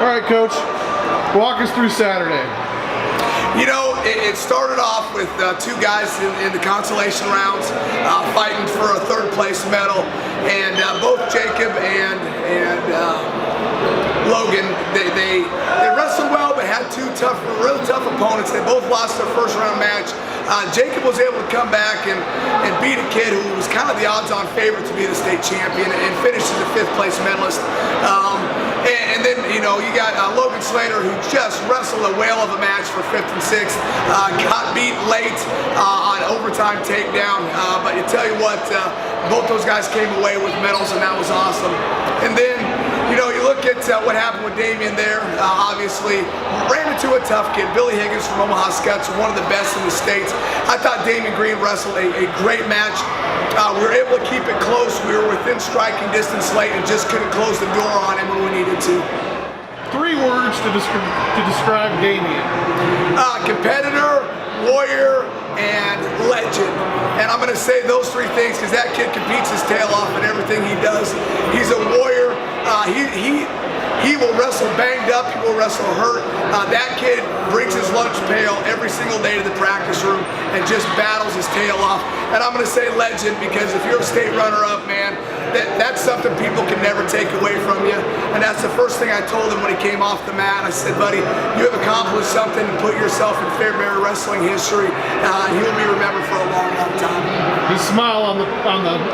All right, Coach, walk us through Saturday. You know, it started off with two guys in the consolation rounds fighting for a third place medal, and both Jacob and Logan, they wrestled well, but had two really tough opponents. They both lost their first round match. Jacob was able to come back and beat a kid who was kind of the odds-on favorite to be the state champion and finish as a 5th place medalist. And then, you know, you got Logan Slater, who just wrestled a whale of a match for 5th and 6th, got beat late on overtime takedown, but I tell you what, both those guys came away with medals, and that was awesome. And then, you know, you look at what happened with Damien there. Obviously, ran into a tough kid, Billy Higgins from Omaha Skuts, one of the best in the States. I thought Damien Green wrestled a great match. We were able to keep it close. We were within striking distance late and just couldn't close the door on him when we needed to. 3 words to describe Damien. Competitor, warrior, and legend. And I'm going to say those 3 things because that kid competes his tail off in everything he does. He's a warrior. He will wrestle banged up, he will wrestle hurt. That kid brings his lunch pail every single day to the practice room and just battles his tail off. And I'm going to say legend because if you're a state runner-up, man, that's something people can never take away from you. And that's the first thing I told him when he came off the mat. I said, buddy, you have accomplished something and put yourself in Fairbury wrestling history. He'll be remembered for a long, long time. His smile on the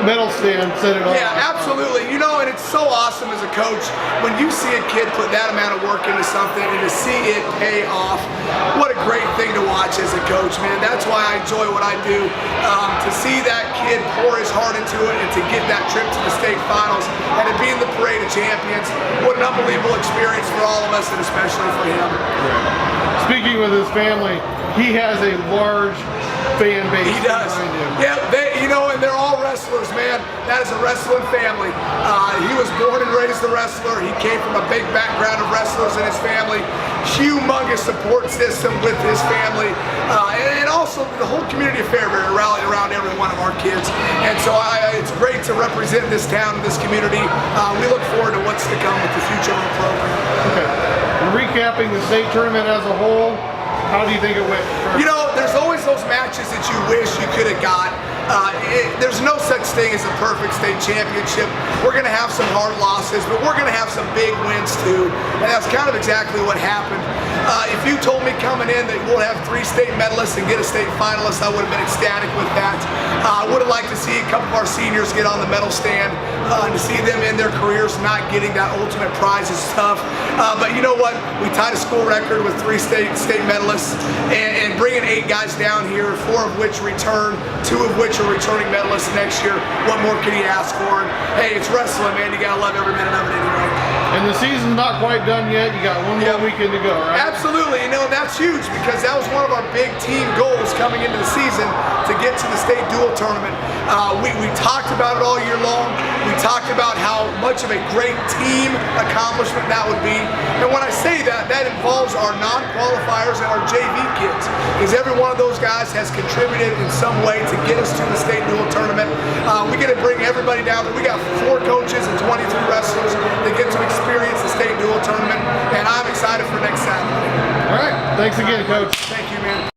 medal stand said it all. Yeah, absolutely. You know, and it's so awesome as a coach when you see a kid put that amount of work into something and to see it pay off. What a great thing to watch as a coach, man. That's why I enjoy what I do. To see that kid pour his heart into it and to get that trip to the state finals and to be in the parade of champions. What an unbelievable experience for all of us and especially for him. Speaking with his family, he has a large fan base. He does. Yeah, you know, and they're all wrestlers, man. That is a wrestling family. He was born and raised a wrestler. He came from a big background of wrestlers in his family. Humongous support system with his family. And also the whole community of Fairbury rallied around every one of our kids. And so it's great to represent this town and this community. We look forward to what's to come with the future of our program. Okay. And recapping the state tournament as a whole, how do you think it went? You know, there's always those matches that you wish you could have got. There's no such thing as a perfect state championship. We're going to have some hard losses, but we're going to have some big wins too. And that's kind of exactly what happened. If you told me coming in that we'll have 3 state medalists and get a state finalist, I would have been ecstatic with that. I would have liked to see a couple of our seniors get on the medal stand. To see them in their careers not getting that ultimate prize is tough. But you know what? We tied a school record with 3 state medalists and bringing 8 guys down here, 4 of which return, 2 of which are returning medalists next year. What more can you ask for? And hey, it's wrestling, man. You gotta love every minute of it anyway. And the season's not quite done yet. You got one more weekend to go, right? Absolutely. You know, that's huge because that was one of our big team goals coming into the season to get to the state dual tournament. We talked about it all year long. We talked about how much of a great team accomplishment that would be. And when I say that, that involves our non-qualifiers and our JV kids, because every one of those guys has contributed in some way to get us to the state dual tournament. We get to bring everybody down there. We got 4 coaches and 23 wrestlers that get to experience the state dual tournament, and I'm excited for next Saturday. All right. Thanks again, Coach. Thank you, man.